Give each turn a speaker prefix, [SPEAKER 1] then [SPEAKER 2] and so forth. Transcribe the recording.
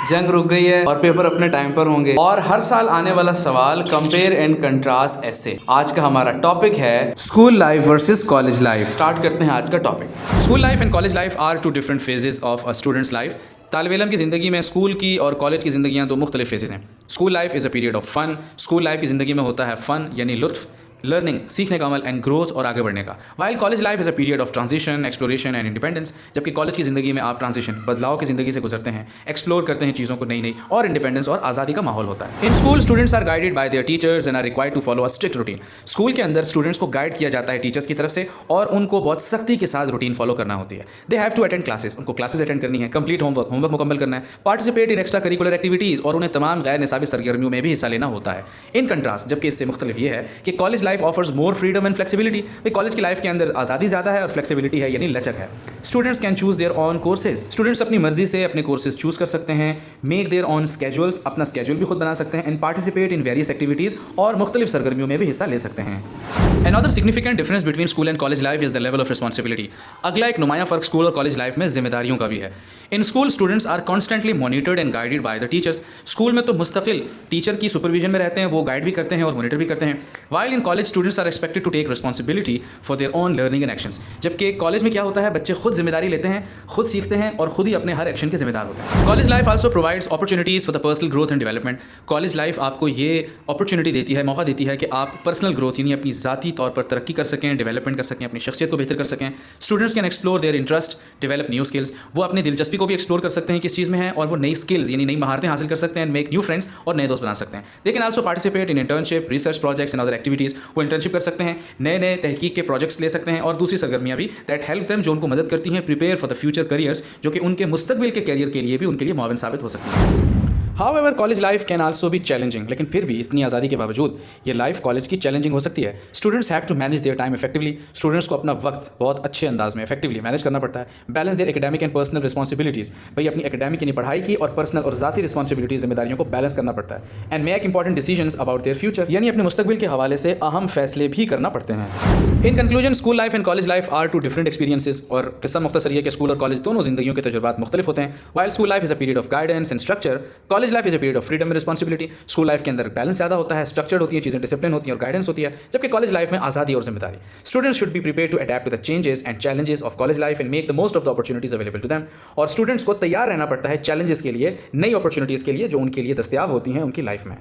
[SPEAKER 1] जंग रुक गई है और पेपर अपने टाइम पर होंगे और हर साल आने वाला सवाल कंपेयर एंड कंट्रास्ट ऐसे। आज का हमारा टॉपिक है school life versus college life. Start करते हैं आज का topic. School life and college life are two different phases of a students life. तालिब इल्म की ज़िंदगी में स्कूल की और कॉलेज की ज़िंदगियाँ दो मुख्तलिफ फेजेस हैं। School life is a period of fun. School life की ज़िंदगी में होता है फ़न यानी लुत्फ़, लर्निंग सीखने का अमल एंड ग्रोथ और आगे बढ़ने का। While college life is a period of transition, exploration and independence. जबकि कॉलेज की ज़िंदगी में आप ट्रांजिशन, बदलाव की ज़िंदगी से गुजरते हैं, एक्सप्लोर करते हैं चीज़ों को नई और इंडिपेंडेंस और आज़ादी का माहौल होता है। In school students are guided by their teachers and are required to follow a strict routine. School के अंदर स्टूडेंट्स को गाइड किया जाता है टीचर्स की तरफ से और उनको बहुत सख्ती के साथ रूटीन फॉलो करना होती है। They have to attend classes, उनको क्लासेस अटेंड करनी है, कंप्लीट होमवर्क मुकम्मल करना है, participate in extra curricular activities और उन्हें तमाम गैर निसाबी सरगर्मियों में भी हिस्सा लेना होता है। इन कंट्रास्ट जबकि इससे मुख्तलिफ ये है कि college life offers more freedom and flexibility. College की लाइफ के अंदर आज़ादी ज़्यादा है और फ्लेक्सिबिलिटी है यानी लचक है। Students can choose there on courses. Students अपनी मर्जी से अपने कोर्सेज चूज कर सकते हैं, मेक देयर ऑन स्केड्यूल्स, अपना स्केड्यूल भी खुद बना सकते हैं, and participate in various activities और मुख्तलिफ सरगर्मियों में भी हिस्सा ले सकते हैं। Another significant difference between school and college life is the level of responsibility. अगला एक नुमाया फ़र्क स्कूल और कॉलेज लाइफ में जिम्मेदारियों का भी है। In school students are constantly monitored and guided by the teachers. School में तो मुस्तकिल टीचर की सुपरविजन में रहते हैं, वो गाइड भी करते हैं और मॉनिटर भी करते हैं। While in college students are expected to take responsibility for their own learning and actions. जबकि कॉलेज में क्या होता है, बच्चे खुद जिम्मेदारी लेते हैं, खुद सीखते हैं और खुद ही अपने हर एक्शन के जिम्मेदार होते हैं। College life also provides opportunities for the personal growth and development. College life आपको ये अपॉर्चुनिटी देती है, मौका देती है कि आप पर्सनल ग्रोथ यानी अपनी ज़ाती तौर पर तरक्की कर सकें, डेवलपमेंट कर सकें, अपनी शख्सियत को बेहतर कर सकें। Students can explore their interest, develop new skills. वो अपनी दिलचस्पी को भी एक्सप्लोर कर सकते हैं किस चीज़ में है और वो नई स्किल्स यानी नई महारतें हासिल कर सकते हैं, मेक न्यू फ्रेंड्स और नए दोस्त बना सकते हैं। They can also participate in internship, research projects and other activities. वो इंटर्नशिप कर सकते हैं, नए तहकीक के प्रोजेक्ट्स ले सकते हैं और दूसरी सरगर्मियाँ भी दैट हेल्प देम, जो उनको मदद करती हैं prepare for the future careers, जो कि उनके मुस्तकबिल के करियर के लिए भी उनके लिए मुआविन साबित हो सकती है। However college life can also be challenging. लेकिन फिर भी इतनी आज़ादी के बावजूद ये लाइफ कॉलेज की चैलेंजिंग हो सकती है। Students have to manage their time effectively. Students को अपना वक्त बहुत अच्छे अंदाज में इफेक्टिवली मैनेज करना पड़ता है। Balance their academic and personal responsibilities. भाई अपनी एकेडमिक यानी पढ़ाई की और पर्सनल और ज़ाती रिस्पॉन्सिबिलिटीज़ जिम्मेदारियों को बैलेंस करना पड़ता है। And make important decisions about their future यानी अपने मुस्तकबिल के हवाले से अहम फैसले भी करना पड़ते हैं। In conclusion school life and college life are two different experiences. और किस्सा मुख्तसर ये कि स्कूल और कॉलेज दोनों जिंदगियों के तजुर्बात मुख्तलिफ होते हैं। While school life is a period of guidance and structure, college life is a period of freedom responsibility. School life के अंदर बैलेंस ज़्यादा होता है, स्ट्रक्चर्ड होती है चीज़ें, डिसिप्लिन होती है और गाइडेंस होती है, जबकि कॉलेज लाइफ में आज़ादी और जिम्मेदारी। Students should be prepare to adapt to the changes and challenges of college life and make the most of the opportunities available to them. और स्टूडेंट्स को तैयार रहना पड़ता है चैलेंजेस के लिए, नई अपॉर्चुनिटीज़ के लिए जो उनके लिए दस्तयाब होती हैं उनकी लाइफ में।